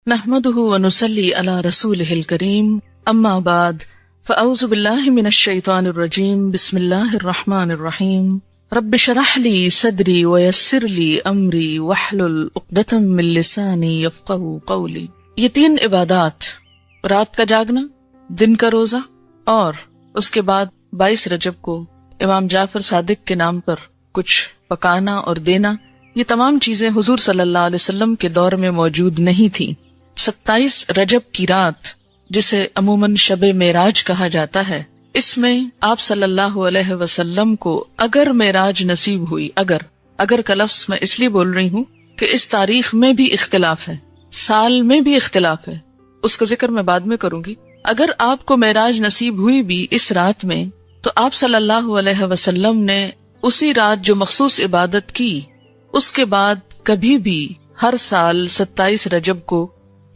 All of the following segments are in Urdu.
نحمده ونصلي على رسوله الكريم اما بعد فاعوذ بالله من الشيطان الرجيم بسم الله الرحمن الرحيم رب اشرح لي صدري ويسر لي امري واحلل عقدة من لساني يفقهوا قولي۔ یہ تین عبادات، رات کا جاگنا، دن کا روزہ اور اس کے بعد 22 رجب کو امام جعفر صادق کے نام پر کچھ پکانا اور دینا، یہ تمام چیزیں حضور صلی اللہ علیہ وسلم کے دور میں موجود نہیں تھیں۔ 27 رجب کی رات، جسے عموماً شب معراج کہا جاتا ہے، اس میں آپ صلی اللہ علیہ وسلم کو اگر معراج نصیب ہوئی، اگر کا لفظ میں اس لیے بول رہی ہوں کہ اس تاریخ میں بھی اختلاف ہے، سال میں بھی اختلاف ہے، اس کا ذکر میں بعد میں کروں گی۔ اگر آپ کو معراج نصیب ہوئی بھی اس رات میں، تو آپ صلی اللہ علیہ وسلم نے اسی رات جو مخصوص عبادت کی، اس کے بعد کبھی بھی ہر سال 27 رجب کو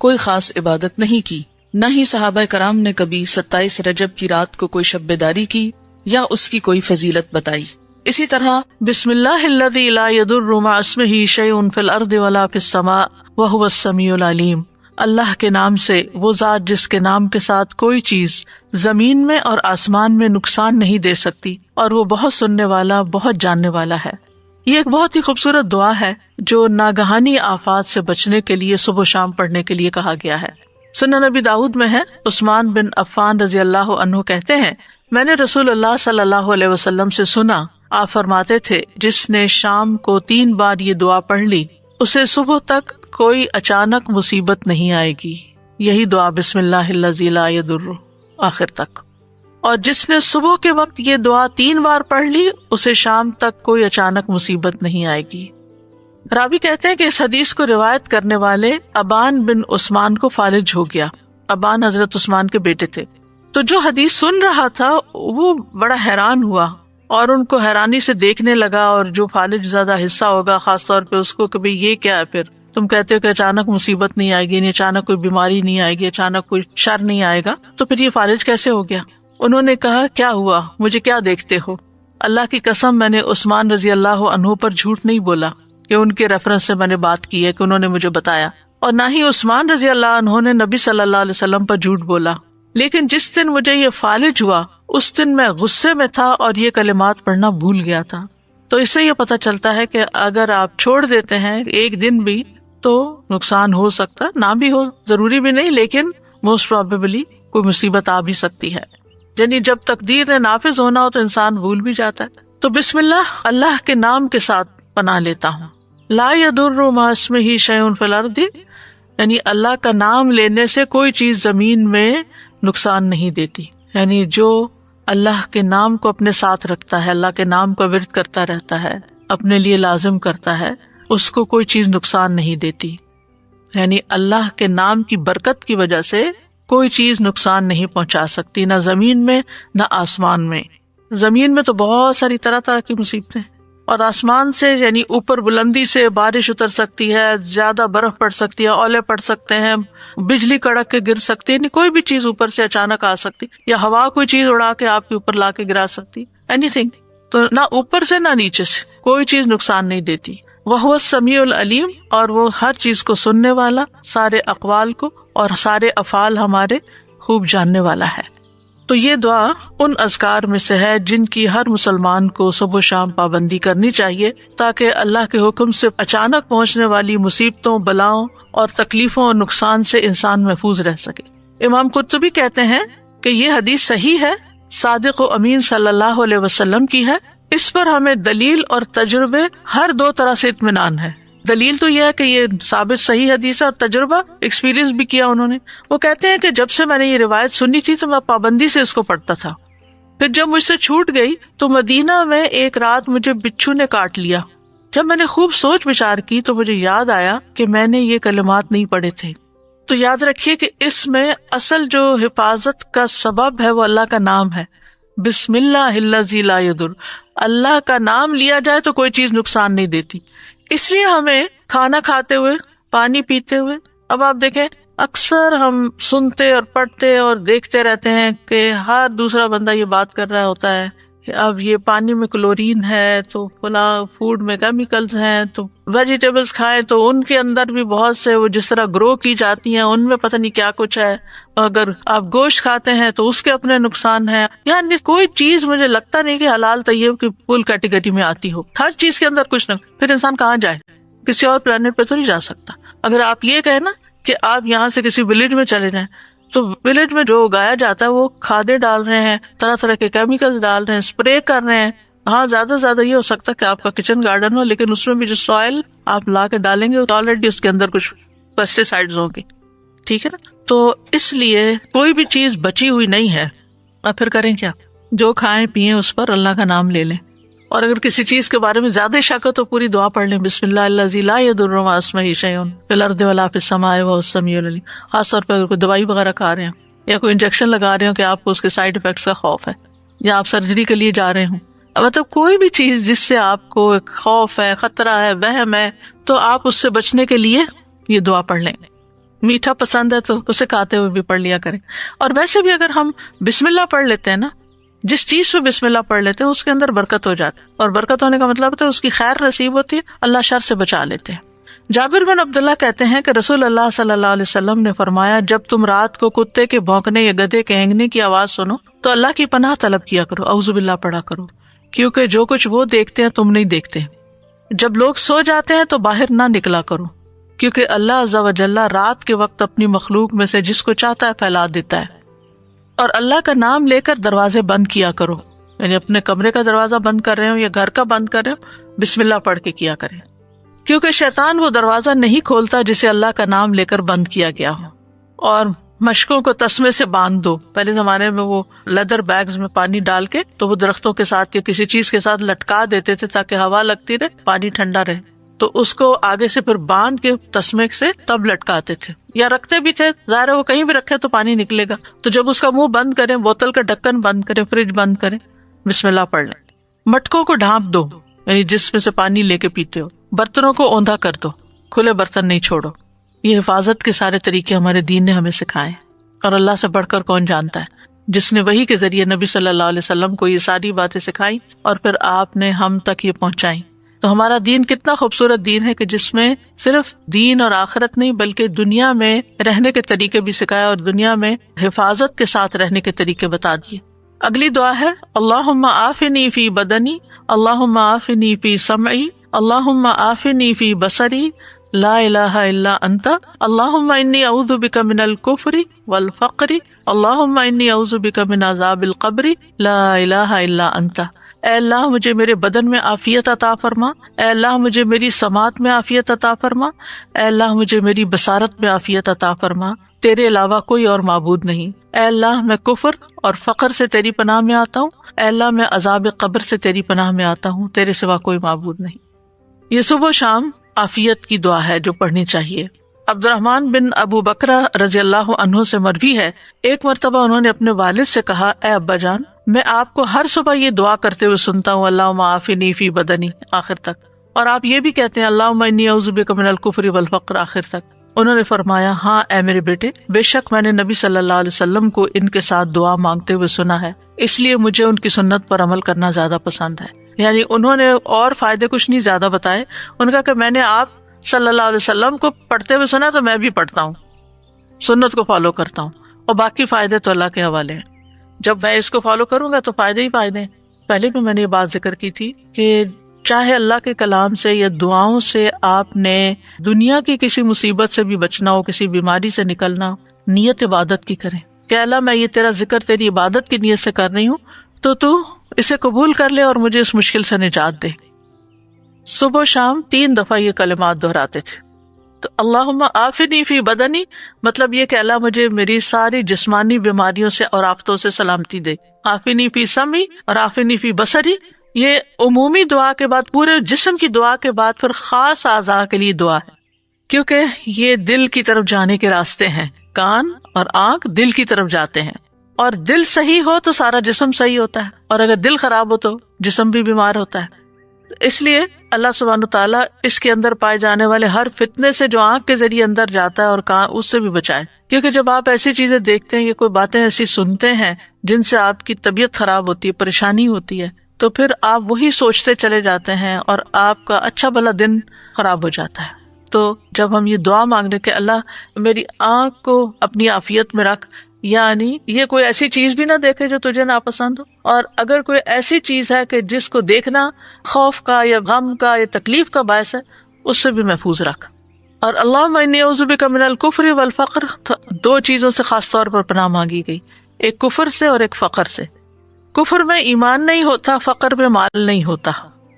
کوئی خاص عبادت نہیں کی، نہ ہی صحابہ کرام نے کبھی 27 رجب کی رات کو کوئی شب بیداری کی یا اس کی کوئی فضیلت بتائی۔ اسی طرح بسم اللہ الذی لا یضر مع اسمہ شیء فی الارض ولا فی السماء وہو السمیع العلیم، اللہ کے نام سے، وہ ذات جس کے نام کے ساتھ کوئی چیز زمین میں اور آسمان میں نقصان نہیں دے سکتی، اور وہ بہت سننے والا، بہت جاننے والا ہے۔ یہ ایک بہت ہی خوبصورت دعا ہے جو ناگہانی آفات سے بچنے کے لیے صبح و شام پڑھنے کے لیے کہا گیا ہے۔ سنن نبی داؤد میں ہے، عثمان بن عفان رضی اللہ عنہ کہتے ہیں، میں نے رسول اللہ صلی اللہ علیہ وسلم سے سنا، آپ فرماتے تھے، جس نے شام کو 3 بار یہ دعا پڑھ لی، اسے صبح تک کوئی اچانک مصیبت نہیں آئے گی۔ یہی دعا بسم اللہ الذی لا یضر آخر تک۔ اور جس نے صبح کے وقت یہ دعا 3 بار پڑھ لی، اسے شام تک کوئی اچانک مصیبت نہیں آئے گی۔ راوی کہتے ہیں کہ اس حدیث کو روایت کرنے والے ابان بن عثمان کو فالج ہو گیا۔ ابان حضرت عثمان کے بیٹے تھے، تو جو حدیث سن رہا تھا وہ بڑا حیران ہوا اور ان کو حیرانی سے دیکھنے لگا، اور جو فالج زیادہ حصہ ہوگا خاص طور پہ اس کو کہ بھئی یہ کیا ہے، پھر تم کہتے ہو کہ اچانک مصیبت نہیں آئے گی، یعنی اچانک کوئی بیماری نہیں آئے گی، اچانک کوئی شر نہیں آئے گا، تو پھر یہ فالج کیسے ہو گیا؟ انہوں نے کہا، کیا ہوا، مجھے کیا دیکھتے ہو؟ اللہ کی قسم، میں نے عثمان رضی اللہ عنہ پر جھوٹ نہیں بولا کہ ان کے ریفرنس سے میں نے بات کی ہے کہ انہوں نے مجھے بتایا، اور نہ ہی عثمان رضی اللہ عنہ نے نبی صلی اللہ علیہ وسلم پر جھوٹ بولا، لیکن جس دن مجھے یہ فالج ہوا اس دن میں غصے میں تھا اور یہ کلمات پڑھنا بھول گیا تھا۔ تو اس سے یہ پتہ چلتا ہے کہ اگر آپ چھوڑ دیتے ہیں ایک دن بھی تو نقصان ہو سکتا، نہ بھی ہو، ضروری بھی نہیں، لیکن موسٹ پروبیبلی کوئی مصیبت آ بھی سکتی ہے، یعنی جب تقدیر نے نافذ ہونا ہو تو انسان بھول بھی جاتا ہے۔ تو بسم اللہ کے نام کے ساتھ پناہ لیتا ہوں۔ لا یضر مع اسمہ شیء فی الارض، یعنی اللہ کا نام لینے سے کوئی چیز زمین میں نقصان نہیں دیتی، یعنی جو اللہ کے نام کو اپنے ساتھ رکھتا ہے، اللہ کے نام کا ورد کرتا رہتا ہے، اپنے لیے لازم کرتا ہے، اس کو کوئی چیز نقصان نہیں دیتی، یعنی اللہ کے نام کی برکت کی وجہ سے کوئی چیز نقصان نہیں پہنچا سکتی، نہ زمین میں نہ آسمان میں۔ زمین میں تو بہت ساری طرح طرح کی مصیبتیں، اور آسمان سے یعنی اوپر بلندی سے بارش اتر سکتی ہے، زیادہ برف پڑ سکتی ہے، اولے پڑ سکتے ہیں، بجلی کڑک کے گر سکتی ہے، یعنی کوئی بھی چیز اوپر سے اچانک آ سکتی، یا ہوا کوئی چیز اڑا کے آپ کے اوپر لا کے گرا سکتی، اینی تھنگ۔ تو نہ اوپر سے نہ نیچے سے کوئی چیز نقصان نہیں دیتی۔ وَهُوَ السَّمِيعُ الْعَلِيمُ، اور وہ ہر چیز کو سننے والا، سارے اقوال کو اور سارے افعال ہمارے خوب جاننے والا ہے۔ تو یہ دعا ان اذکار میں سے ہے جن کی ہر مسلمان کو صبح و شام پابندی کرنی چاہیے، تاکہ اللہ کے حکم سے اچانک پہنچنے والی مصیبتوں، بلاؤں اور تکلیفوں اور نقصان سے انسان محفوظ رہ سکے۔ امام قرطبی کہتے ہیں کہ یہ حدیث صحیح ہے، صادق و امین صلی اللہ علیہ وسلم کی ہے، اس پر ہمیں دلیل اور تجربے ہر 2 طرح سے اطمینان ہے۔ دلیل تو یہ ہے کہ یہ ثابت صحیح حدیث ہے، اور تجربہ ایکسپیرینس بھی کیا انہوں نے۔ وہ کہتے ہیں کہ جب سے میں نے یہ روایت سنی تھی تو میں پابندی سے اس کو پڑھتا تھا، پھر جب مجھ سے چھوٹ گئی تو مدینہ میں ایک رات مجھے بچھو نے کاٹ لیا۔ جب میں نے خوب سوچ بچار کی تو مجھے یاد آیا کہ میں نے یہ کلمات نہیں پڑھے تھے۔ تو یاد رکھیے کہ اس میں اصل جو حفاظت کا سبب ہے وہ اللہ کا نام ہے، بسم اللہ الذی لا یضر، اللہ کا نام لیا جائے تو کوئی چیز نقصان نہیں دیتی۔ اس لیے ہمیں کھانا کھاتے ہوئے، پانی پیتے ہوئے، اب آپ دیکھیں اکثر ہم سنتے اور پڑھتے اور دیکھتے رہتے ہیں کہ ہر دوسرا بندہ یہ بات کر رہا ہوتا ہے کہ اب یہ پانی میں کلورین ہے تو فلاں فوڈ میں کیمیکلز ہیں، تو ویجیٹیبلز کھائیں تو ان کے اندر بھی بہت سے وہ جس طرح گرو کی جاتی ہیں ان میں پتہ نہیں کیا کچھ ہے، اگر آپ گوشت کھاتے ہیں تو اس کے اپنے نقصان ہیں. یعنی کوئی چیز مجھے لگتا نہیں کہ حلال طیب کی فل کیٹیگری میں آتی ہو، ہر چیز کے اندر کچھ نہ. پھر انسان کہاں جائے؟ کسی اور پلانٹ پہ تو نہیں جا سکتا. اگر آپ یہ کہیں نا کہ آپ یہاں سے کسی ولیج میں چلے جائیں تو ولیج میں جو اگایا جاتا ہے وہ کھادیں ڈال رہے ہیں، طرح طرح کے کیمیکل ڈال رہے ہیں، اسپرے کر رہے ہیں. ہاں زیادہ سے زیادہ یہ ہو سکتا ہے کہ آپ کا کچن گارڈن ہو، لیکن اس میں بھی جو سوائل آپ لا کے ڈالیں گے تو آلریڈی اس کے اندر کچھ پیسٹی سائڈز ہوں گے. ٹھیک ہے نا؟ تو اس لیے کوئی بھی چیز بچی ہوئی نہیں ہے. اور پھر کریں کیا؟ جو کھائیں پیئیں اس پر اللہ کا نام لے لیں. اور اگر کسی چیز کے بارے میں زیادہ شک ہو تو پوری دعا پڑھ لیں، بسم اللہ الذی لا یضر مع اسمہ شیء فی الارض ولا فی السماء وهو السمیع العلیم. خاص طور پہ اگر کوئی دوائی وغیرہ کھا رہے ہیں یا کوئی انجیکشن لگا رہے ہو کہ آپ کو اس کے سائڈ افیکٹس کا خوف ہے، یا آپ سرجری کے لیے جا رہے ہوں، مطلب کوئی بھی چیز جس سے آپ کو ایک خوف ہے، خطرہ ہے، وہم ہے، تو آپ اس سے بچنے کے لیے یہ دعا پڑھ لیں. میٹھا پسند ہے تو اسے کھاتے ہوئے بھی پڑھ لیا کریں. اور ویسے بھی اگر ہم بسم اللہ پڑھ لیتے ہیں نا، جس چیز پہ بسم اللہ پڑھ لیتے ہیں اس کے اندر برکت ہو جاتی ہے، اور برکت ہونے کا مطلب ہوتا ہے اس کی خیر نصیب ہوتی ہے، اللہ شر سے بچا لیتے ہیں. جابر بن عبداللہ کہتے ہیں کہ رسول اللہ صلی اللہ علیہ وسلم نے فرمایا، جب تم رات کو کتے کے بھونکنے یا گدھے کے ہینگنے کی آواز سنو تو اللہ کی پناہ طلب کیا کرو، اعوذ باللہ پڑھا کرو، کیونکہ جو کچھ وہ دیکھتے ہیں تم نہیں دیکھتے. جب لوگ سو جاتے ہیں تو باہر نہ نکلا کرو، کیونکہ اللہ عز و جل رات کے وقت اپنی مخلوق میں سے جس کو چاہتا ہے پھیلا دیتا ہے. اور اللہ کا نام لے کر دروازے بند کیا کرو، یعنی اپنے کمرے کا دروازہ بند کر رہے ہو یا گھر کا بند کر رہے ہو، بسم اللہ پڑھ کے کیا کریں، کیونکہ شیطان وہ دروازہ نہیں کھولتا جسے اللہ کا نام لے کر بند کیا گیا ہو. اور مشکوں کو تسمے سے باندھ دو. پہلے زمانے میں وہ لیدر بیگز میں پانی ڈال کے تو وہ درختوں کے ساتھ یا کسی چیز کے ساتھ لٹکا دیتے تھے تاکہ ہوا لگتی رہے، پانی ٹھنڈا رہے. تو اس کو آگے سے پھر باندھ کے تسمے سے تب لٹکاتے تھے یا رکھتے بھی تھے. ظاہر ہے وہ کہیں بھی رکھے تو پانی نکلے گا. تو جب اس کا منہ بند کریں، بوتل کا ڈھکن بند کریں، فریج بند کریں، بسم اللہ پڑھ لیں. مٹکوں کو ڈھانپ دو، یعنی جس میں سے پانی لے کے پیتے ہو. برتنوں کو اوندا کر دو، کھلے برتن نہیں چھوڑو. یہ حفاظت کے سارے طریقے ہمارے دین نے ہمیں سکھائے، اور اللہ سے بڑھ کر کون جانتا ہے. جس نے وحی کے ذریعے نبی صلی اللہ علیہ وسلم کو یہ ساری باتیں سکھائی اور پھر آپ نے ہم تک یہ پہنچائی. تو ہمارا دین کتنا خوبصورت دین ہے کہ جس میں صرف دین اور آخرت نہیں بلکہ دنیا میں رہنے کے طریقے بھی سکھائے اور دنیا میں حفاظت کے ساتھ رہنے کے طریقے بتا دیے. اگلی دعا ہے اللہم عافنی فی بدنی، اللہم عافنی فی سمعی، اللہم عافنی فی بصری، لا الہ الا انت، اللہم انی اعوذ بک من الکفر والفقر، اللہم انی اعوذ بک من عذاب القبر، لا الہ الا انت. اے اللہ مجھے میرے بدن میں عافیت عطا فرما، اے اللہ مجھے میری سماعت میں عافیت عطا فرما، اے اللہ مجھے میری بصارت میں عافیت عطا فرما، تیرے علاوہ کوئی اور معبود نہیں. اے اللہ میں کفر اور فقر سے تیری پناہ میں آتا ہوں، اے اللہ میں عذاب قبر سے تیری پناہ میں آتا ہوں، تیرے سوا کوئی معبود نہیں. یہ صبح و شام عافیت کی دعا ہے جو پڑھنی چاہیے. عبد الرحمن بن ابو بکرہ رضی اللہ عنہ سے مروی ہے، ایک مرتبہ انہوں نے اپنے والد سے کہا، اے ابا جان، میں آپ کو ہر صبح یہ دعا کرتے ہوئے سنتا ہوں، اللہم عافنی فی بدنی آخر تک، اور آپ یہ بھی کہتے ہیں اللہم انی اعوذ بک من الکفر والفقر آخر تک. انہوں نے فرمایا، ہاں اے میرے بیٹے، بے شک میں نے نبی صلی اللہ علیہ وسلم کو ان کے ساتھ دعا مانگتے ہوئے سنا ہے، اس لیے مجھے ان کی سنت پر عمل کرنا زیادہ پسند ہے. یعنی انہوں نے اور فائدے کچھ نہیں زیادہ بتائے، ان کا کہ میں نے آپ صلی اللہ علیہ وسلم کو پڑھتے ہوئے سنا تو میں بھی پڑھتا ہوں، سنت کو فالو کرتا ہوں، اور باقی فائدے تو اللہ کے حوالے ہیں. جب میں اس کو فالو کروں گا تو فائدے ہی فائدے ہیں. پہلے بھی میں نے یہ بات ذکر کی تھی کہ چاہے اللہ کے کلام سے یا دعاؤں سے آپ نے دنیا کی کسی مصیبت سے بھی بچنا ہو، کسی بیماری سے نکلنا، نیت عبادت کی کریں کہ اللہ میں یہ تیرا ذکر تیری عبادت کی نیت سے کر رہی ہوں، تو اسے قبول کر لے اور مجھے اس مشکل سے نجات دے. صبح و شام 3 دفعہ یہ کلمات دہراتے تھے. تو اللہم عافنی فی بدنی مطلب یہ کہ اللہ مجھے میری ساری جسمانی بیماریوں سے اور آفتوں سے سلامتی دے. عافنی فی سمعی اور عافنی فی بصری، یہ عمومی دعا کے بعد، پورے جسم کی دعا کے بعد پھر خاص اعضاء کے لیے دعا ہے، کیونکہ یہ دل کی طرف جانے کے راستے ہیں. کان اور آنکھ دل کی طرف جاتے ہیں، اور دل صحیح ہو تو سارا جسم صحیح ہوتا ہے، اور اگر دل خراب ہو تو جسم بھی بیمار ہوتا ہے. اس لیے اللہ سبحانہ تعالیٰ اس کے اندر پائے جانے والے ہر فتنے سے جو آنکھ کے ذریعے اندر جاتا ہے اور کہاں اس سے بھی بچائے. کیونکہ جب آپ ایسی چیزیں دیکھتے ہیں یا کوئی باتیں ایسی سنتے ہیں جن سے آپ کی طبیعت خراب ہوتی ہے، پریشانی ہوتی ہے، تو پھر آپ وہی سوچتے چلے جاتے ہیں اور آپ کا اچھا بھلا دن خراب ہو جاتا ہے. تو جب ہم یہ دعا مانگنے کہ اللہ میری آنکھ کو اپنی عافیت میں رکھ، یعنی یہ کوئی ایسی چیز بھی نہ دیکھے جو تجھے ناپسند ہو، اور اگر کوئی ایسی چیز ہے کہ جس کو دیکھنا خوف کا یا غم کا یا تکلیف کا باعث ہے، اس سے بھی محفوظ رکھ. اور اللہم انی اعوذ بک من الکفر والفقر، دو چیزوں سے خاص طور پر پناہ مانگی گئی، ایک کفر سے اور ایک فقر سے. کفر میں ایمان نہیں ہوتا، فقر میں مال نہیں ہوتا.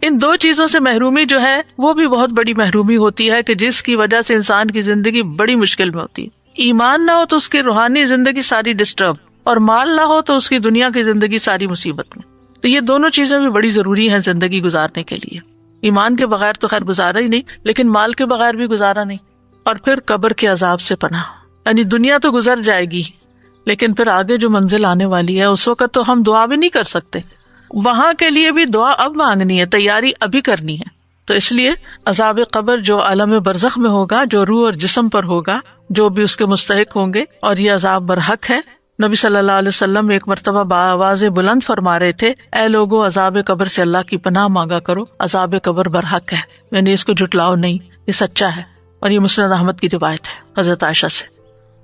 ان دو چیزوں سے محرومی جو ہے وہ بھی بہت بڑی محرومی ہوتی ہے کہ جس کی وجہ سے انسان کی زندگی بڑی مشکل میں ہوتی ہے. ایمان نہ ہو تو اس کی روحانی زندگی ساری ڈسٹرب، اور مال نہ ہو تو اس کی دنیا کی زندگی ساری مصیبت میں. تو یہ دونوں چیزیں بھی بڑی ضروری ہیں زندگی گزارنے کے لیے. ایمان کے بغیر تو خیر گزارا ہی نہیں، لیکن مال کے بغیر بھی گزارا نہیں. اور پھر قبر کے عذاب سے پناہ، یعنی دنیا تو گزر جائے گی لیکن پھر آگے جو منزل آنے والی ہے اس وقت تو ہم دعا بھی نہیں کر سکتے. وہاں کے لیے بھی دعا اب مانگنی ہے، تیاری ابھی کرنی ہے. تو اس لیے عذاب قبر جو عالم برزخ میں ہوگا، جو روح اور جسم پر ہوگا، جو بھی اس کے مستحق ہوں گے، اور یہ عذاب برحق ہے. نبی صلی اللہ علیہ وسلم ایک مرتبہ بآواز بلند فرما رہے تھے، اے لوگو عذاب قبر سے اللہ کی پناہ مانگا کرو، عذاب قبر برحق ہے، یعنی اس کو جھٹلاؤ نہیں، یہ سچا ہے. اور یہ مسند احمد کی روایت ہے حضرت عائشہ سے.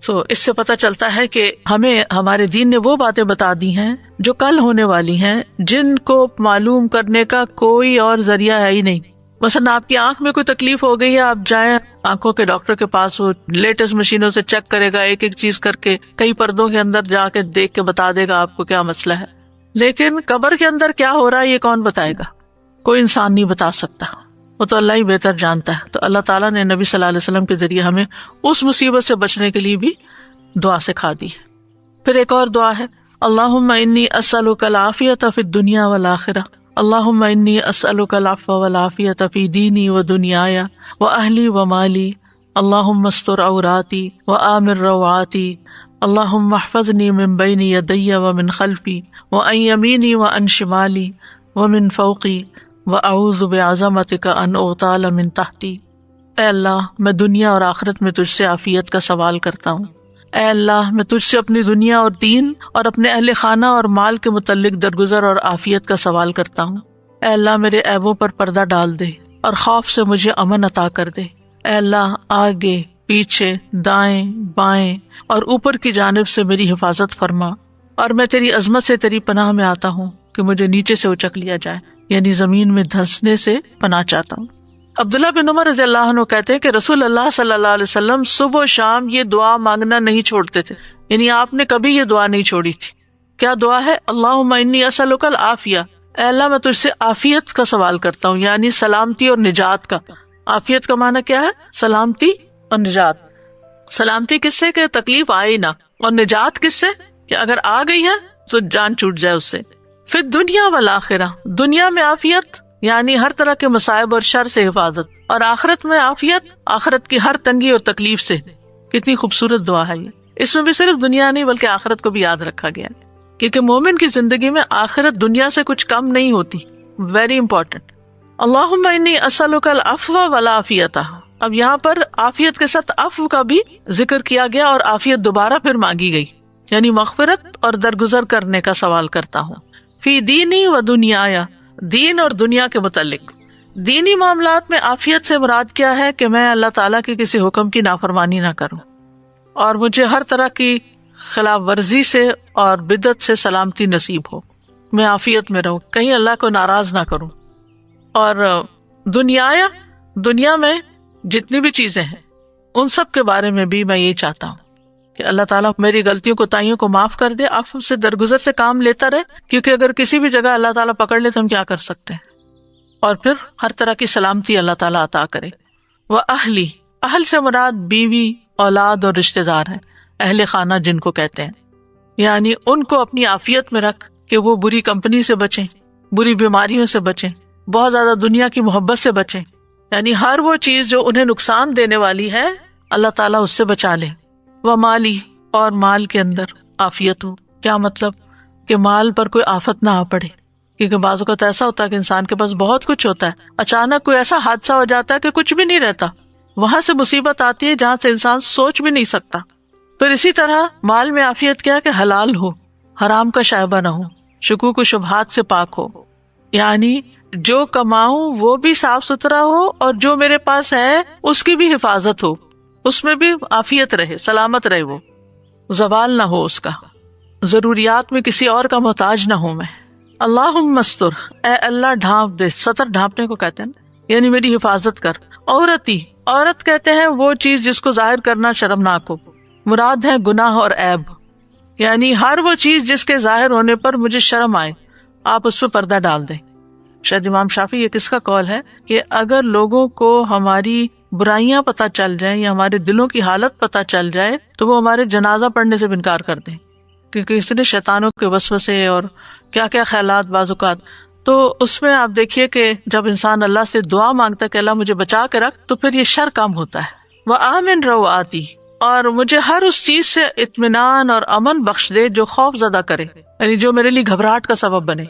تو اس سے پتہ چلتا ہے کہ ہمیں ہمارے دین نے وہ باتیں بتا دی ہیں جو کل ہونے والی ہیں، جن کو معلوم کرنے کا کوئی اور ذریعہ ہے ہی نہیں. مثلا آپ کی آنکھ میں کوئی تکلیف ہو گئی ہے، آپ جائیں آنکھوں کے ڈاکٹر کے پاس، وہ لیٹسٹ مشینوں سے چیک کرے گا، ایک ایک چیز کر کے کئی پردوں کے اندر جا کے دیکھ کے بتا دے گا آپ کو کیا مسئلہ ہے. لیکن قبر کے اندر کیا ہو رہا ہے یہ کون بتائے گا؟ کوئی انسان نہیں بتا سکتا، وہ تو اللہ ہی بہتر جانتا ہے. تو اللہ تعالیٰ نے نبی صلی اللہ علیہ وسلم کے ذریعے ہمیں اس مصیبت سے بچنے کے لیے بھی دعا سکھا دی ہے. پھر ایک اور دعا ہے، اللہم انی اسألک العافیۃ فی الدنیا والآخرہ، اللہم انی اسألک العفو والعافیۃ فی دینی و دنیای و اہلی و مالی، اللہم استر عوراتی و آمن روعاتی، اللہم احفظنی من بین یدی و من خلفی و عن یمینی و عن شمالی و من فوقی وَأَعُوذُ بِعَظَمَتِكَ أَنْ أُغْتَالَ مِنْ تَحْتِي. اے اللہ میں دنیا اور آخرت میں تجھ سے عافیت کا سوال کرتا ہوں. اے اللہ میں تجھ سے اپنی دنیا اور دین اور اپنے اہل خانہ اور مال کے متعلق درگزر اور عافیت کا سوال کرتا ہوں. اے اللہ میرے عیبوں پر پردہ ڈال دے اور خوف سے مجھے امن عطا کر دے. اے اللہ آگے پیچھے دائیں بائیں اور اوپر کی جانب سے میری حفاظت فرما، اور میں تیری عظمت سے تیری پناہ میں آتا ہوں کہ مجھے نیچے سے اچک لیا جائے، یعنی زمین میں دھنسنے سے پناہ چاہتا ہوں. عبداللہ بن عمر رضی اللہ عنہ کہتے ہیں کہ رسول اللہ صلی اللہ علیہ وسلم صبح و شام یہ دعا مانگنا نہیں چھوڑتے تھے، یعنی آپ نے کبھی یہ دعا نہیں چھوڑی تھی. کیا دعا ہے؟ اللہم انی اسألک العافیہ، اے اللہ میں تجھ سے عافیت کا سوال کرتا ہوں، یعنی سلامتی اور نجات کا. عافیت کا معنی کیا ہے؟ سلامتی اور نجات. سلامتی کس سے کہ تکلیف آئے نہ، اور نجات کس سے کہ اگر آ گئی ہے تو جان چھوٹ جائے اس سے. پھر دنیا والآخرہ، دنیا میں عافیت یعنی ہر طرح کے مصائب اور شر سے حفاظت، اور آخرت میں عافیت آخرت کی ہر تنگی اور تکلیف سے. کتنی خوبصورت دعا ہے یہ. اس میں بھی صرف دنیا نہیں بلکہ آخرت کو بھی یاد رکھا گیا ہے، کیونکہ مومن کی زندگی میں آخرت دنیا سے کچھ کم نہیں ہوتی. Very important. اللہم انی اسألک العفو والعافیۃ. اب یہاں پر عافیت کے ساتھ عفو کا بھی ذکر کیا گیا اور عافیت دوبارہ پھر مانگی گئی، یعنی مغفرت اور درگزر کرنے کا سوال کرتا ہوں. فی دینی و دنیای، دین اور دنیا کے متعلق. دینی معاملات میں عافیت سے مراد کیا ہے کہ میں اللہ تعالیٰ کے کسی حکم کی نافرمانی نہ کروں، اور مجھے ہر طرح کی خلاف ورزی سے اور بدعت سے سلامتی نصیب ہو. میں عافیت میں رہوں، کہیں اللہ کو ناراض نہ کروں. اور دنیا میں جتنی بھی چیزیں ہیں ان سب کے بارے میں بھی میں یہ چاہتا ہوں کہ اللہ تعالیٰ میری غلطیوں کوتاہیوں کو معاف کر دے، عفو سے درگزر سے کام لیتا رہے، کیونکہ اگر کسی بھی جگہ اللہ تعالیٰ پکڑ لے تو ہم کیا کر سکتے ہیں. اور پھر ہر طرح کی سلامتی اللہ تعالیٰ عطا کرے. وَأَهْلِ، اہل سے مراد بیوی، اولاد اور رشتہ دار ہیں، اہل خانہ جن کو کہتے ہیں. یعنی ان کو اپنی عافیت میں رکھ کہ وہ بری کمپنی سے بچیں، بری بیماریوں سے بچیں، بہت زیادہ دنیا کی محبت سے بچیں. یعنی ہر وہ چیز جو انہیں نقصان دینے والی ہے اللہ تعالیٰ اس سے بچا لے. ومالی، اور مال کے اندر عافیت ہو. کیا مطلب؟ کہ مال پر کوئی آفت نہ آ پڑے، کیونکہ بعض اوقات ایسا ہوتا ہے کہ انسان کے پاس بہت کچھ ہوتا ہے، اچانک کوئی ایسا حادثہ ہو جاتا ہے کہ کچھ بھی نہیں رہتا، وہاں سے مصیبت آتی ہے جہاں سے انسان سوچ بھی نہیں سکتا. پھر اسی طرح مال میں عافیت کیا کہ حلال ہو، حرام کا شائبہ نہ ہو، شکوک و شبہات سے پاک ہو، یعنی جو کماؤں وہ بھی صاف ستھرا ہو اور جو میرے پاس ہے اس کی بھی حفاظت ہو، اس میں بھی عافیت رہے، سلامت رہے، وہ زوال نہ ہو اس کا، ضروریات میں کسی اور کا محتاج نہ ہوں میں. اللہم استر، اے اللہ ڈھانپ دے، سطر ڈھانپنے کو کہتے ہیں، یعنی میری حفاظت کر. عورت کہتے ہیں وہ چیز جس کو ظاہر کرنا شرمناک ہو، مراد ہے گناہ اور عیب، یعنی ہر وہ چیز جس کے ظاہر ہونے پر مجھے شرم آئے آپ اس پہ پردہ ڈال دیں. شاید امام شافعی یہ کس کا قول ہے کہ اگر لوگوں کو ہماری برائیاں پتہ چل جائیں یا ہمارے دلوں کی حالت پتہ چل جائے تو وہ ہمارے جنازہ پڑھنے سے انکار کر دیں، کیونکہ اس نے شیطانوں کے وسوسے اور کیا کیا خیالات بعض اوقات. تو اس میں آپ دیکھیے کہ جب انسان اللہ سے دعا مانگتا ہے کہ اللہ مجھے بچا کے رکھ، تو پھر یہ شر کم ہوتا ہے. وآمن روآتی، اور مجھے ہر اس چیز سے اطمینان اور امن بخش دے جو خوف زدہ کرے، یعنی جو میرے لیے گھبراہٹ کا سبب بنے.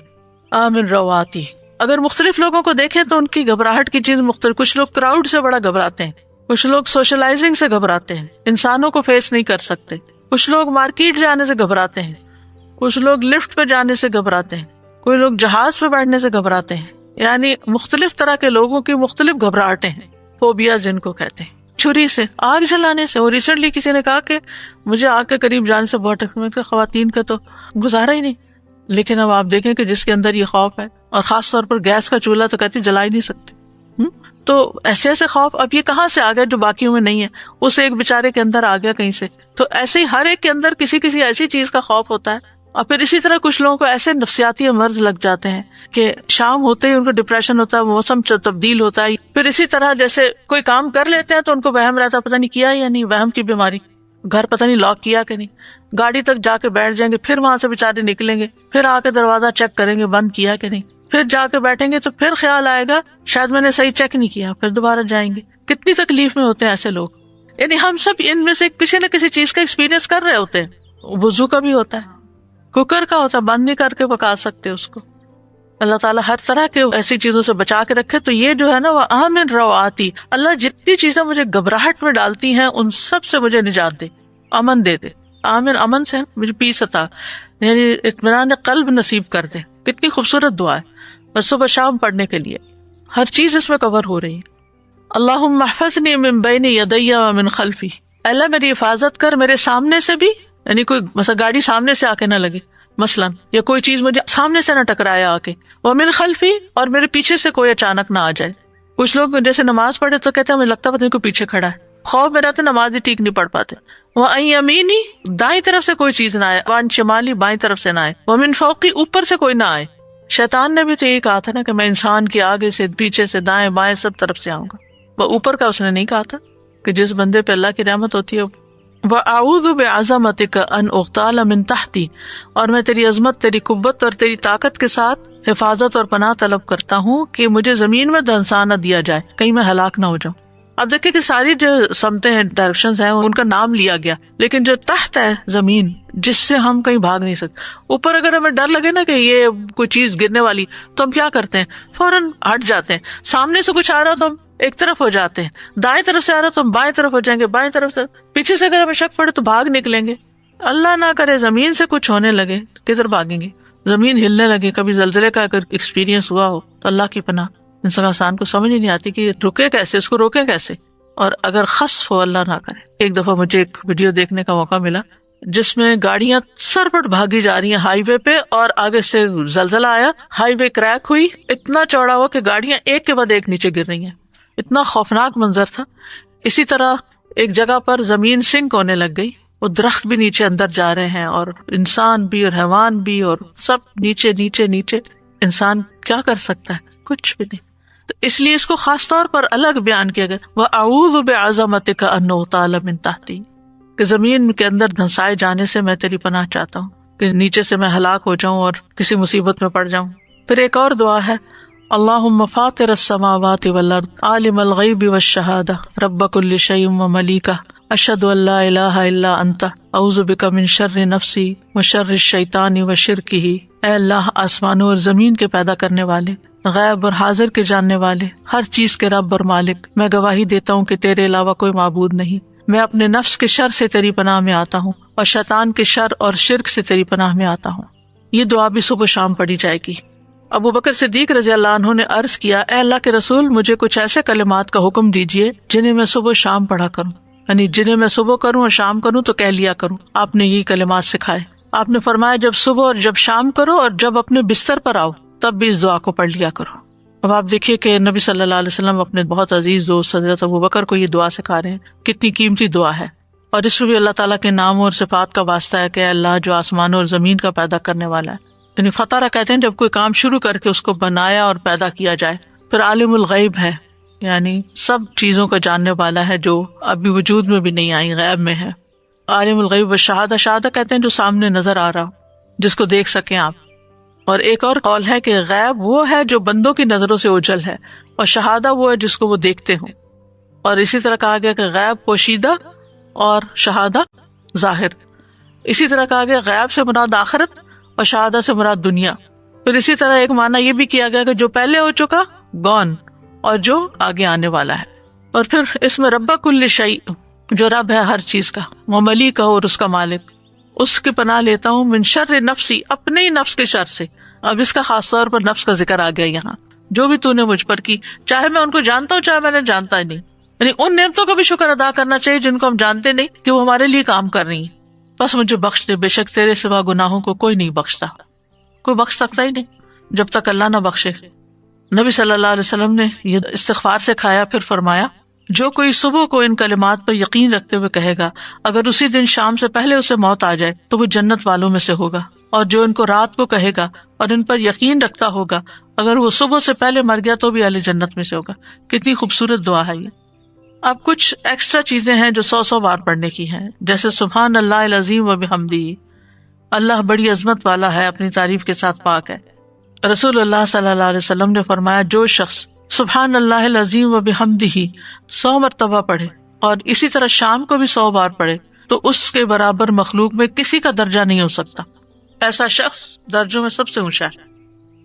آمن روآتی. اگر مختلف لوگوں کو دیکھیں تو ان کی گھبراہٹ کی چیز مختلف، کچھ لوگ کراؤڈ سے بڑا گھبراتے ہیں، کچھ لوگ سوشلائزنگ سے گھبراتے ہیں، انسانوں کو فیس نہیں کر سکتے، کچھ لوگ مارکیٹ جانے سے گھبراتے ہیں، کچھ لوگ لفٹ پہ جانے سے گھبراتے ہیں، کوئی لوگ جہاز پہ بیٹھنے سے گھبراتے ہیں. یعنی مختلف طرح کے لوگوں کی مختلف گھبراہٹیں ہیں، فوبیاز جن کو کہتے ہیں. چھری سے، آگ جلانے سے. اور ریسنٹلی کسی نے کہا کہ مجھے آگ کے قریب جانے سے بہت ڈر، میں کہ خواتین کا تو گزارا ہی نہیں. لیکن اب آپ دیکھیں کہ جس کے اندر یہ خوف ہے، اور خاص طور پر گیس کا چولہا تو کہتی جلا ہی نہیں سکتے. تو ایسے ایسے خوف اب یہ کہاں سے آ گیا جو باقیوں میں نہیں ہے، اس ایک بےچارے کے اندر آ گیا کہیں سے. تو ایسے ہی ہر ایک کے اندر کسی ایسی چیز کا خوف ہوتا ہے. اور پھر اسی طرح کچھ لوگوں کو ایسے نفسیاتی مرض لگ جاتے ہیں کہ شام ہوتے ہی ان کو ڈپریشن ہوتا ہے، موسم تبدیل ہوتا ہے. پھر اسی طرح جیسے کوئی کام کر لیتے ہیں تو ان کو وہم رہتا ہے پتہ نہیں کیا یا نہیں، وہم کی بیماری، گھر پتہ نہیں لاک کیا کہ نہیں، گاڑی تک جا کے بیٹھ جائیں گے، پھر وہاں سے بےچارے نکلیں گے، پھر آ کے دروازہ چیک کریں گے بند کیا کہ نہیں، پھر جا کے بیٹھیں گے تو پھر خیال آئے گا شاید میں نے صحیح چیک نہیں کیا، پھر دوبارہ جائیں گے. کتنی تکلیف میں ہوتے ہیں ایسے لوگ. یعنی ہم سب ان میں سے کسی نہ کسی چیز کا ایکسپیرینس کر رہے ہوتے ہیں. وضو کا بھی ہوتا ہے، کوکر کا ہوتا ہے، بند نہیں کر کے پکا سکتے اس کو. اللہ تعالیٰ ہر طرح کے ایسی چیزوں سے بچا کے رکھے. تو یہ جو ہے نا وہ آمن روآتی، اللہ جتنی چیزیں مجھے گھبراہٹ میں ڈالتی ہیں ان سب سے مجھے نجات دے، امن دے دے. آمن امن سے مجھے پیس عطا، یعنی اطمینان قلب نصیب کر دے. کتنی خوبصورت دعا ہے، اور صبح شام پڑھنے کے لیے ہر چیز اس میں کور ہو رہی ہے. اللہم احفظنی من بین یدی ومن خلفی، اللہ میری حفاظت کر میرے سامنے سے بھی، یعنی کوئی مثلا گاڑی سامنے سے آ کے نہ لگے مثلاً، یا کوئی چیز مجھے سامنے سے نہ ٹکرائے آ کے، ومن خلفی، اور میرے پیچھے سے کوئی اچانک نہ آ جائے. کچھ لوگ جیسے نماز پڑھے تو کہتے ہیں مجھے لگتا پتہ نہیں کوئی پیچھے کھڑا ہے، خوف میں رہتے نماز ہی ٹھیک نہیں پڑھ پاتے. وعن یمینی، دائیں طرف سے کوئی چیز نہ آئے، وعن شمالی، بائیں طرف سے نہ آئے، ومن فوقی، اوپر سے کوئی نہ آئے. شیطان نے بھی تو یہی کہا تھا نا کہ میں انسان کے آگے سے، پیچھے سے، دائیں بائیں سب طرف سے آؤں گا. وہ اوپر کا اس نے نہیں کہا تھا کہ جس بندے پہ اللہ کی رحمت ہوتی ہے. وَأَعُوذُ بِعَظَمَتِكَ أَنْ أُغْتَالَ مِنْ تَحْتِي، اور میں تیری عظمت، تیری قوت اور تیری طاقت کے ساتھ حفاظت اور پناہ طلب کرتا ہوں کہ مجھے زمین میں دھنسا نہ دیا جائے، کہیں میں ہلاک نہ ہو جاؤں. اب دیکھیں کہ ساری جو سمتیں ہیں، ڈائریکشنز ہیں، ان کا نام لیا گیا، لیکن جو تحت ہے زمین جس سے ہم کہیں بھاگ نہیں سکتے. اوپر اگر ہمیں ڈر لگے نا کہ یہ کوئی چیز گرنے والی، تو ہم کیا کرتے ہیں؟ فوراً ہٹ جاتے ہیں. سامنے سے کچھ آ رہا تو ہم ایک طرف ہو جاتے ہیں، دائیں طرف سے آ رہا تو ہم بائیں طرف ہو جائیں گے، بائیں طرف سے، پیچھے سے اگر ہمیں شک پڑے تو بھاگ نکلیں گے. اللہ نہ کرے زمین سے کچھ ہونے لگے تو کدھر بھاگیں گے؟ زمین ہلنے لگے، کبھی زلزلے کا اگر ایکسپیرینس ہوا ہو تو اللہ کی پناہ. انسان کو سمجھ ہی نہیں آتی کہ رکے کیسے، اس کو روکے کیسے. اور اگر خسف ہو، اللہ نہ کرے. ایک دفعہ مجھے ایک ویڈیو دیکھنے کا موقع ملا جس میں گاڑیاں سرپٹ بھاگی جا رہی ہیں ہائی وے پہ، اور آگے سے زلزلہ آیا، ہائی وے کریک ہوئی، اتنا چوڑا ہوا کہ گاڑیاں ایک کے بعد ایک نیچے گر رہی ہیں. اتنا خوفناک منظر تھا. اسی طرح ایک جگہ پر زمین سنک ہونے لگ گئی، وہ درخت بھی نیچے اندر جا رہے ہیں، اور انسان بھی اور حیوان بھی، اور سب نیچے نیچے نیچے. انسان کیا کر سکتا ہے؟ کچھ بھی نہیں. تو اس لیے اس کو خاص طور پر الگ بیان کیا گیا، وَأَعُوذُ بِعَظَمَتِكَ أَنْ أُغْتَالَ مِنْ تَحْتِي، کہ زمین کے اندر دھنسائے جانے سے میں تیری پناہ چاہتا ہوں کہ نیچے سے میں ہلاک ہو جاؤں اور کسی مصیبت میں پڑ جاؤں. پھر ایک اور دعا ہے، اللہم فاطر السماوات والارض عالم الغیب والشہادہ رب کل شیء وملیکہ اشہد ان لا الہ الا انت اعوذ بک من شر نفسی وشر الشیطان وشرکہ اے اللہ آسمانوں اور زمین کے پیدا کرنے والے، غیب اور حاضر کے جاننے والے، ہر چیز کے رب اور مالک، میں گواہی دیتا ہوں کہ تیرے علاوہ کوئی معبود نہیں۔ میں اپنے نفس کے شر سے تیری پناہ میں آتا ہوں اور شیطان کے شر اور شرک سے تیری پناہ میں آتا ہوں۔ یہ دعا بھی صبح و شام پڑھی جائے گی۔ ابو بکر صدیق رضی اللہ عنہ نے عرض کیا، اے اللہ کے رسول، مجھے کچھ ایسے کلمات کا حکم دیجیے جنہیں میں صبح و شام پڑھا کروں، یعنی جنہیں میں صبح کروں اور شام کروں تو کہہ لیا کروں۔ آپ نے یہی کلمات سکھائے۔ آپ نے فرمایا جب صبح اور جب شام کرو اور جب اپنے بستر پر آؤ تب بھی اس دعا کو پڑھ لیا کرو۔ اب آپ دیکھیے کہ نبی صلی اللہ علیہ وسلم اپنے بہت عزیز دوست حضرت ابو بکر کو یہ دعا سکھا رہے ہیں، کتنی قیمتی دعا ہے، اور اس میں بھی اللہ تعالیٰ کے ناموں اور صفات کا واسطہ ہے کہ اللہ جو آسمانوں اور زمین کا پیدا کرنے والا ہے۔ یعنی فطرہ کہتے ہیں جب کوئی کام شروع کر کے اس کو بنایا اور پیدا کیا جائے۔ پھر عالم الغیب ہے، یعنی سب چیزوں کا جاننے والا ہے جو ابھی وجود میں بھی نہیں آئی، غیب میں ہے۔ عالم الغیب والشہادہ، شہادہ کہتے ہیں جو سامنے نظر آ رہا ہو، جس کو دیکھ سکیں آپ۔ اور ایک اور قول ہے کہ غیب وہ ہے جو بندوں کی نظروں سے اوجھل ہے، اور شہادہ وہ ہے جس کو وہ دیکھتے ہوں۔ اور اسی طرح کہا گیا کہ غیب پوشیدہ اور شہادہ ظاہر۔ اسی طرح کہا گیا غیب سے مراد آخرت اور شہادہ سے مراد دنیا۔ پھر اسی طرح ایک معنی یہ بھی کیا گیا کہ جو پہلے ہو چکا گون، اور جو آگے آنے والا ہے۔ اور پھر اس میں رب کل شیء، جو رب ہے ہر چیز کا، مملک اور اس کا مالک، اس کی پناہ لیتا ہوں من شر نفسی، اپنے ہی نفس کے شر سے۔ اب اس کا خاص طور پر نفس کا ذکر آ گیا یہاں، جو بھی تو نے مجھ پر کی، چاہے میں ان کو جانتا ہوں چاہے میں نے جانتا ہی نہیں، یعنی ان نعمتوں کا بھی شکر ادا کرنا چاہیے جن کو ہم جانتے نہیں کہ وہ ہمارے لیے کام کر رہی ہیں۔ بس مجھے بخش دے، بے شک تیرے سوا گناہوں کو کوئی نہیں بخشتا، کوئی بخش سکتا ہی نہیں جب تک اللہ نہ بخشے۔ نبی صلی اللہ علیہ وسلم نے یہ استغفار سے کھایا، پھر فرمایا جو کوئی صبح کو ان کلمات پر یقین رکھتے ہوئے کہے گا، اگر اسی دن شام سے پہلے اسے موت آ جائے تو وہ جنت والوں میں سے ہوگا، اور جو ان کو رات کو کہے گا اور ان پر یقین رکھتا ہوگا، اگر وہ صبح سے پہلے مر گیا تو بھی اہل جنت میں سے ہوگا۔ کتنی خوبصورت دعا ہے یہ۔ اب کچھ ایکسٹرا چیزیں ہیں جو 100 بار پڑھنے کی ہیں، جیسے سبحان اللہ العظیم و بحمدہ، اللہ بڑی عظمت والا ہے، اپنی تعریف کے ساتھ پاک ہے۔ رسول اللہ صلی اللہ علیہ وسلم نے فرمایا جو شخص سبحان اللہ العظیم و بحمدہ 100 مرتبہ پڑھے اور اسی طرح شام کو بھی 100 بار پڑھے تو اس کے برابر مخلوق میں کسی کا درجہ نہیں ہو سکتا، ایسا شخص درجوں میں سب سے اونچا ہے۔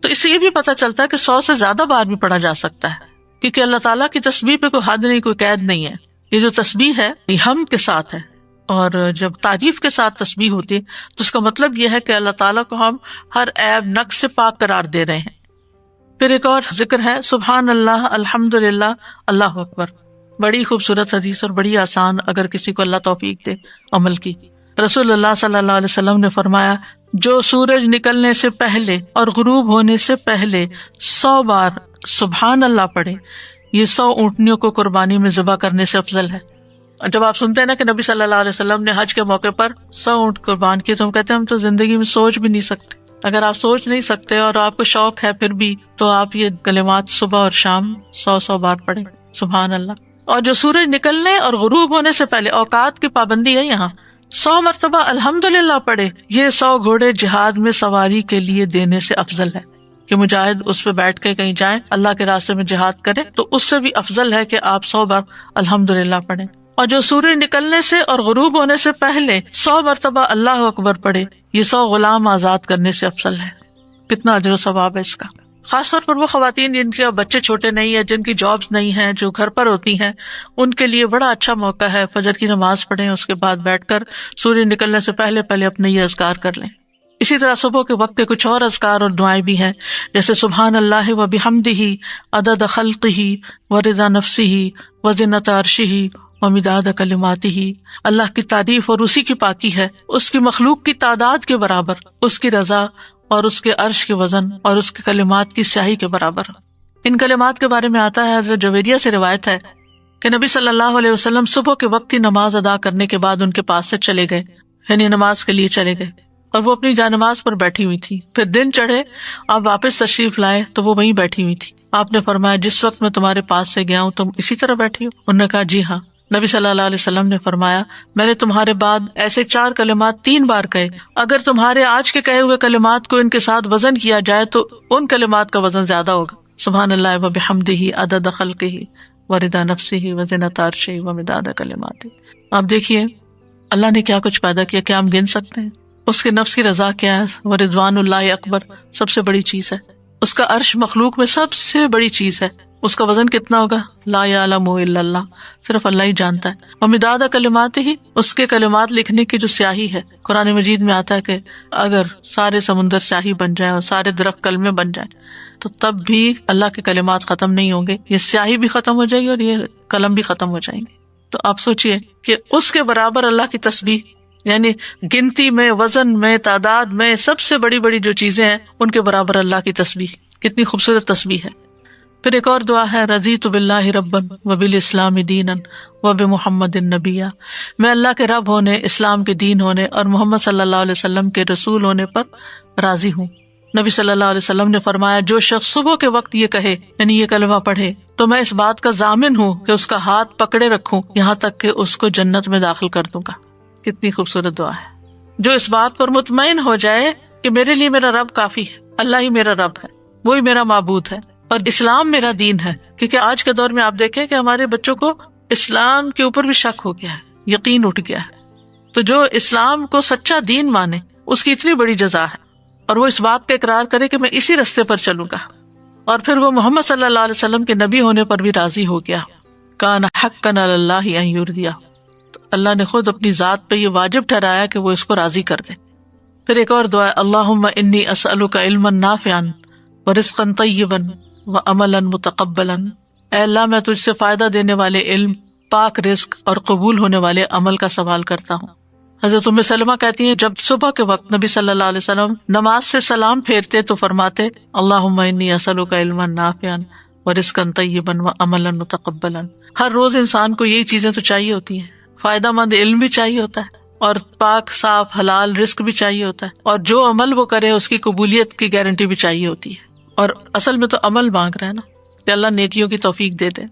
تو اس سے یہ بھی پتہ چلتا ہے کہ 100 سے زیادہ بار بھی پڑھا جا سکتا ہے، کیونکہ اللہ تعالیٰ کی تسبیح پہ کوئی حد نہیں، کوئی قید نہیں ہے۔ یہ جو تسبیح ہے یہ حمد کے ساتھ ہے، اور جب تعریف کے ساتھ تسبیح ہوتی ہے تو اس کا مطلب یہ ہے کہ اللہ تعالیٰ کو ہم ہر عیب نقص سے پاک قرار دے رہے ہیں۔ پھر ایک اور ذکر ہے سبحان اللہ الحمدللہ اللہ اکبر، بڑی خوبصورت حدیث اور بڑی آسان، اگر کسی کو اللہ توفیق دے عمل کی۔ رسول اللہ صلی اللہ علیہ وسلم نے فرمایا جو سورج نکلنے سے پہلے اور غروب ہونے سے پہلے 100 بار سبحان اللہ پڑھے، یہ 100 اونٹنیوں کو قربانی میں ذبح کرنے سے افضل ہے۔ جب آپ سنتے ہیں نا کہ نبی صلی اللہ علیہ وسلم نے حج کے موقع پر 100 اونٹ قربان کیے تو ہم کہتے ہیں ہم تو زندگی میں سوچ بھی نہیں سکتے۔ اگر آپ سوچ نہیں سکتے اور آپ کو شوق ہے پھر بھی، تو آپ یہ کلمات صبح اور شام 100 بار پڑھیں سبحان اللہ۔ اور جو سورج نکلنے اور غروب ہونے سے پہلے، اوقات کی پابندی ہے یہاں، 100 مرتبہ الحمدللہ پڑھے، یہ 100 گھوڑے جہاد میں سواری کے لیے دینے سے افضل ہے کہ مجاہد اس پہ بیٹھ کے کہیں جائیں اللہ کے راستے میں جہاد کرے، تو اس سے بھی افضل ہے کہ آپ 100 بار الحمدللہ پڑھیں۔ اور جو سورج نکلنے سے اور غروب ہونے سے پہلے 100 مرتبہ اللہ اکبر پڑھے، یہ 100 غلام آزاد کرنے سے افضل ہے۔ کتنا اجر و ثواب ہے اس کا۔ خاص طور پر وہ خواتین جن کے بچے چھوٹے نہیں ہیں، جن کی جابز نہیں ہیں، جو گھر پر ہوتی ہیں، ان کے لیے بڑا اچھا موقع ہے۔ فجر کی نماز پڑھیں، اس کے بعد بیٹھ کر سورج نکلنے سے پہلے اپنے یہ اذکار کر لیں۔ اسی طرح صبح کے وقت کے کچھ اور اذکار اور دعائیں بھی ہیں، جیسے سبحان اللہ و بحمدہ عدد خلقہ و رضا نفسہ و زنۃ عرشہ و مداد کلماتہ، اللہ کی تعریف اور اسی کی پاکی ہے، اس کی مخلوق کی تعداد کے برابر، اس کی رضا اور اس کے عرش کے وزن اور اس کے کلمات کی سیاہی کے برابر۔ ان کلمات کے بارے میں آتا ہے، حضرت جویریہ سے روایت ہے کہ نبی صلی اللہ علیہ وسلم صبح کے وقت ہی نماز ادا کرنے کے بعد ان کے پاس سے چلے گئے، یعنی نماز کے لیے چلے گئے، اور وہ اپنی جانماز پر بیٹھی ہوئی تھی۔ پھر دن چڑھے، آپ واپس تشریف لائے تو وہ وہیں بیٹھی ہوئی تھی۔ آپ نے فرمایا جس وقت میں تمہارے پاس سے گیا ہوں تم اسی طرح بیٹھی ہو؟ انہوں نے کہا جی ہاں۔ نبی صلی اللہ علیہ وسلم نے فرمایا میں نے تمہارے بعد ایسے 4 کلمات 3 بار کہے، اگر تمہارے آج کے کہے ہوئے کلمات کو ان کے ساتھ وزن کیا جائے تو ان کلمات کا وزن زیادہ ہوگا۔ سبحان اللہ و بحمدہ عدد خلقہ و رضا نفسہ و زنۃ عرشہ و مداد کلماتہ۔ آپ دیکھیے اللہ نے کیا کچھ پیدا کیا، کیا ہم گن سکتے ہیں؟ اس کے نفس کی رضا کیا ہے؟ وہ رضوان اللہ اکبر سب سے بڑی چیز ہے. اس کا عرش مخلوق میں سب سے بڑی چیز ہے. اس کا وزن کتنا ہوگا؟ لا یعلم الا اللہ، صرف اللہ ہی جانتا ہے. اور مداد کلمات ہی، اس کے کلمات لکھنے کی جو سیاہی ہے. قرآن مجید میں آتا ہے کہ اگر سارے سمندر سیاہی بن جائیں اور سارے درخت کلمے بن جائیں تو تب بھی اللہ کے کلمات ختم نہیں ہوں گے. یہ سیاہی بھی ختم ہو جائے گی اور یہ قلم بھی ختم ہو جائیں گے. تو آپ سوچئے کہ اس کے برابر اللہ کی تسبیح، یعنی گنتی میں، وزن میں، تعداد میں سب سے بڑی بڑی جو چیزیں ہیں ان کے برابر اللہ کی تسبیح. کتنی خوبصورت تسبیح ہے. پھر ایک اور دعا ہے، رضیت باللہ ربا وبالاسلام دینا وبمحمد نبیا. میں اللہ کے رب ہونے، اسلام کے دین ہونے اور محمد صلی اللہ علیہ وسلم کے رسول ہونے پر راضی ہوں. نبی صلی اللہ علیہ وسلم نے فرمایا، جو شخص صبح کے وقت یہ کہے، یعنی یہ کلمہ پڑھے، تو میں اس بات کا ضامن ہوں کہ اس کا ہاتھ پکڑے رکھوں یہاں تک کہ اس کو جنت میں داخل کر دوں گا. کتنی خوبصورت دعا ہے. جو اس بات پر مطمئن ہو جائے کہ میرے لیے میرا رب کافی ہے، اللہ ہی میرا رب ہے، وہی میرا معبود ہے اور اسلام میرا دین ہے. کیونکہ آج کے دور میں آپ دیکھیں کہ ہمارے بچوں کو اسلام کے اوپر بھی شک ہو گیا ہے، یقین اٹھ گیا ہے. تو جو اسلام کو سچا دین مانے اس کی اتنی بڑی جزا ہے، اور وہ اس بات کا اقرار کرے کہ میں اسی رستے پر چلوں گا. اور پھر وہ محمد صلی اللہ علیہ وسلم کے نبی ہونے پر بھی راضی ہو گیا. کان حقا علی اللہ ان یرضیہ، اللہ نے خود اپنی ذات پہ یہ واجب ٹھہرایا کہ وہ اس کو راضی کر دے. پھر ایک اور دعا ہے، اللہم انی اسألک علما نافعا ورزقا طیبا وعملا متقبلا. اے اللہ میں تجھ سے فائدہ دینے والے علم، پاک رزق اور قبول ہونے والے عمل کا سوال کرتا ہوں. حضرت ام سلمہ کہتی ہیں، جب صبح کے وقت نبی صلی اللہ علیہ وسلم نماز سے سلام پھیرتے تو فرماتے، اللہم انی اسألک علما نافعا ورزقا طیبا وعملا متقبلا. ہر روز انسان کو یہی چیزیں تو چاہیے ہوتی ہیں. فائدہ مند علم بھی چاہیے ہوتا ہے اور پاک صاف حلال رزق بھی چاہیے ہوتا ہے، اور جو عمل وہ کرے اس کی قبولیت کی گارنٹی بھی چاہیے ہوتی ہے. اور اصل میں تو عمل مانگ رہا ہے نا کہ اللہ نیکیوں کی توفیق دے دے.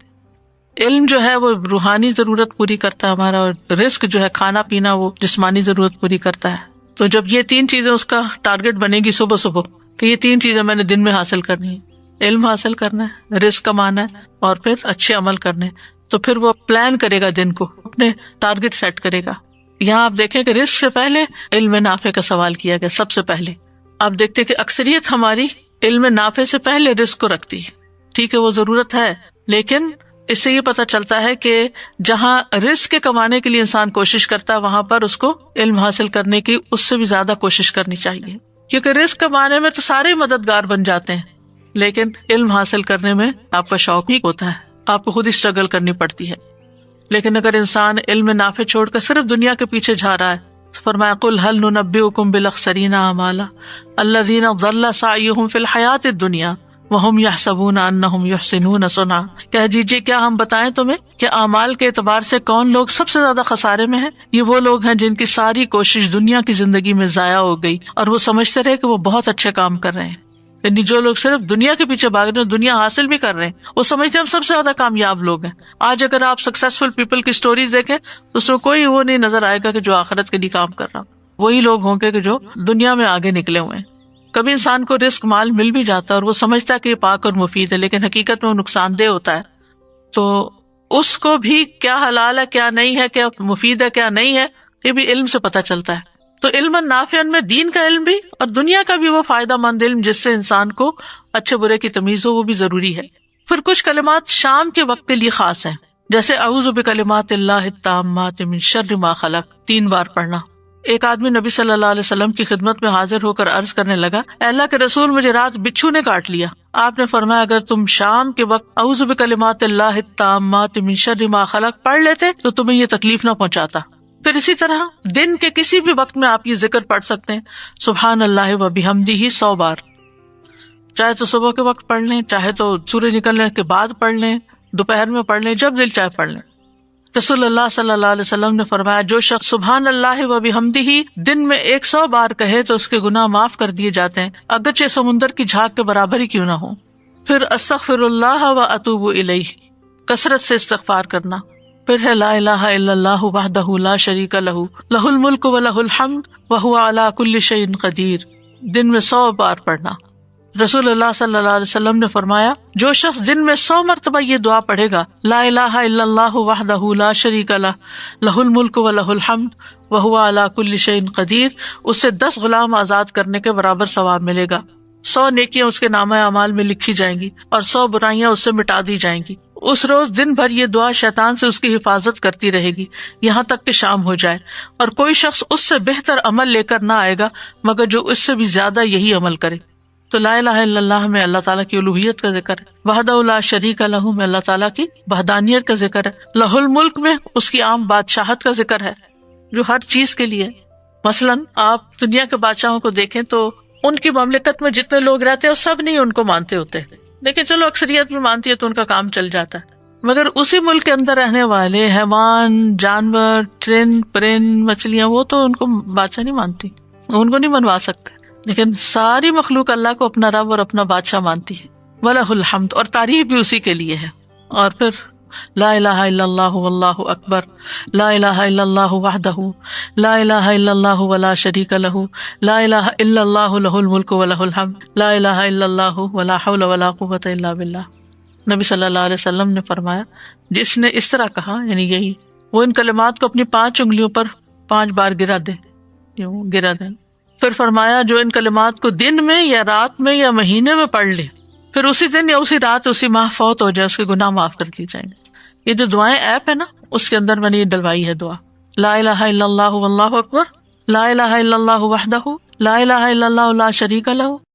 علم جو ہے وہ روحانی ضرورت پوری کرتا ہے ہمارا، اور رزق جو ہے کھانا پینا وہ جسمانی ضرورت پوری کرتا ہے. تو جب یہ تین چیزیں اس کا ٹارگٹ بنے گی صبح صبح کہ یہ تین چیزیں میں نے دن میں حاصل کرنی ہے، علم حاصل کرنا ہے، رزق کمانا ہے اور پھر اچھے عمل کرنے، تو پھر وہ پلان کرے گا دن کو، اپنے ٹارگٹ سیٹ کرے گا. یہاں آپ دیکھیں کہ رزق سے پہلے علم نافع کا سوال کیا گیا سب سے پہلے. آپ دیکھتے کہ اکثریت ہماری علم نافع سے پہلے رزق کو رکھتی ہے. ٹھیک ہے وہ ضرورت ہے، لیکن اس سے یہ پتہ چلتا ہے کہ جہاں رزق کے کمانے کے لیے انسان کوشش کرتا ہے وہاں پر اس کو علم حاصل کرنے کی اس سے بھی زیادہ کوشش کرنی چاہیے. کیونکہ رزق کمانے میں تو سارے مددگار بن جاتے ہیں، لیکن علم حاصل کرنے میں آپ کا شوق ہی ہوتا ہے، آپ کو خود ہی اسٹرگل کرنی پڑتی ہے. لیکن اگر انسان علم نافع چھوڑ کر صرف دنیا کے پیچھے جا رہا ہے، فرمایا قل هل ننبئکم بالاخسرین اعمالا الذین ضل سعیہم فی الحیاۃ الدنیا وہم یحسبون انہم یحسنون صنعا. کہہ دیجیے کیا ہم بتائیں تمہیں کہ اعمال کے اعتبار سے کون لوگ سب سے زیادہ خسارے میں ہیں؟ یہ وہ لوگ ہیں جن کی ساری کوشش دنیا کی زندگی میں ضائع ہو گئی اور وہ سمجھتے رہے کہ وہ بہت اچھے کام کر رہے ہیں. یعنی جو لوگ صرف دنیا کے پیچھے بھاگ رہے ہیں، دنیا حاصل بھی کر رہے ہیں، وہ سمجھتے ہیں ہم سب سے زیادہ کامیاب لوگ ہیں. آج اگر آپ سکسیسفل پیپل کی سٹوریز دیکھیں تو اس میں کوئی وہ نہیں نظر آئے گا کہ جو آخرت کے لیے کام کر رہا. وہی لوگ ہوں گے کہ جو دنیا میں آگے نکلے ہوئے ہیں. کبھی انسان کو رزق مال مل بھی جاتا ہے اور وہ سمجھتا ہے کہ یہ پاک اور مفید ہے، لیکن حقیقت میں وہ نقصان دہ ہوتا ہے. تو اس کو بھی کیا حلال ہے کیا نہیں ہے، کیا مفید ہے کیا نہیں ہے، یہ بھی علم سے پتہ چلتا ہے. تو علم نافع میں دین کا علم بھی اور دنیا کا بھی وہ فائدہ مند علم جس سے انسان کو اچھے برے کی تمیز ہو، وہ بھی ضروری ہے. پھر کچھ کلمات شام کے وقت کے لیے خاص ہیں، جیسے اعوذ بکلمات اللہ التامات من شر ما خلق 3 بار پڑھنا. ایک آدمی نبی صلی اللہ علیہ وسلم کی خدمت میں حاضر ہو کر عرض کرنے لگا، اے اللہ کے رسول مجھے رات بچھو نے کاٹ لیا. آپ نے فرمایا اگر تم شام کے وقت اعوذ بکلمات اللہ التامات من شر ما خلق پڑھ لیتے تو تمہیں یہ تکلیف نہ پہنچاتا. پھر اسی طرح دن کے کسی بھی وقت میں آپ یہ ذکر پڑھ سکتے ہیں، سبحان اللہ و بحمدہ 100 بار. چاہے تو صبح کے وقت پڑھ لیں، چاہے تو سورج نکلنے کے بعد پڑھ لیں، دوپہر میں پڑھ لیں، جب دل چاہے پڑھ لیں. رسول اللہ صلی اللہ علیہ وسلم نے فرمایا جو شخص سبحان اللہ و بحمدہ دن میں 100 بار کہے تو اس کے گناہ معاف کر دیے جاتے ہیں، اگرچہ سمندر کی جھاگ کے برابر ہی کیوں نہ ہو. پھر استغفر اللہ و اتوب الیہ، کثرت سے استغفار کرنا. پھر ہے لا الہ الا اللہ وحدہ لا شریک لہ لہ الملک و لہ الحمد وہو علی کل شیء قدیر، دن میں 100 بار پڑھنا. رسول اللہ صلی اللہ علیہ وسلم نے فرمایا جو شخص دن میں 100 مرتبہ یہ دعا پڑھے گا لا الہ الا اللہ وحدہ لا شریک لہ لہ الملک و لہ الحمد وہو علی کل شیء قدیر، اسے 10 غلام آزاد کرنے کے برابر ثواب ملے گا، 100 نیکیاں اس کے نامہ اعمال میں لکھی جائیں گی اور 100 برائیاں اس سے مٹا دی جائیں گی۔ اس روز دن بھر یہ دعا شیطان سے اس کی حفاظت کرتی رہے گی یہاں تک کہ شام ہو جائے، اور کوئی شخص اس سے بہتر عمل لے کر نہ آئے گا مگر جو اس سے بھی زیادہ یہی عمل کرے۔ تو لا الہ الا اللہ میں اللہ تعالیٰ کی الوہیت کا ذکر ہے، وحدہ لا شریک لہ میں اللہ تعالیٰ کی وحدانیت کا ذکر ہے، لہ الملک میں اس کی عام بادشاہت کا ذکر ہے جو ہر چیز کے لیے۔ مثلاً آپ دنیا کے بادشاہوں کو دیکھیں تو ان کی مملکت میں جتنے لوگ رہتے ہیں وہ سب نہیں ان کو مانتے ہوتے، لیکن چلو اکثریت بھی مانتی ہے تو ان کا کام چل جاتا ہے۔ مگر اسی ملک کے اندر رہنے والے حیوان، جانور، پرند، مچھلیاں، وہ تو ان کو بادشاہ نہیں مانتی، ان کو نہیں منوا سکتے، لیکن ساری مخلوق اللہ کو اپنا رب اور اپنا بادشاہ مانتی ہے۔ وَلَهُ الْحَمْدُ، اور تعریف بھی اسی کے لیے ہے۔ اور پھر لا الہ الا اللہ واللہ اکبر، لا الہ الا اللہ وحدہ لا الہ الا اللہ ولا شریک لہ، لا الہ الا اللہ لہ الملک ولہ الحمد، لا الہ الا اللہ ولا حول ولا قوۃ الا باللہ۔ نبی صلی اللہ علیہ وسلم نے فرمایا جس نے اس طرح کہا، یعنی یہی، وہ ان کلمات کو اپنی 5 انگلیوں پر 5 بار گرا دے، گرا دیں۔ پھر فرمایا جو ان کلمات کو دن میں یا رات میں یا مہینے میں پڑھ لے، پھر اسی دن یا اسی رات اسی ماہ فوت ہو جائے، اس کے گناہ معاف کر دیے جائیں گے۔ یہ جو دعائیں ایپ ہے نا، اس کے اندر میں نے یہ ڈلوائی ہے دعا، لا الہ الا اللہ واللہ اکبر، لا الہ الا اللہ وحدہ لا الہ الا اللہ لا شریک لہ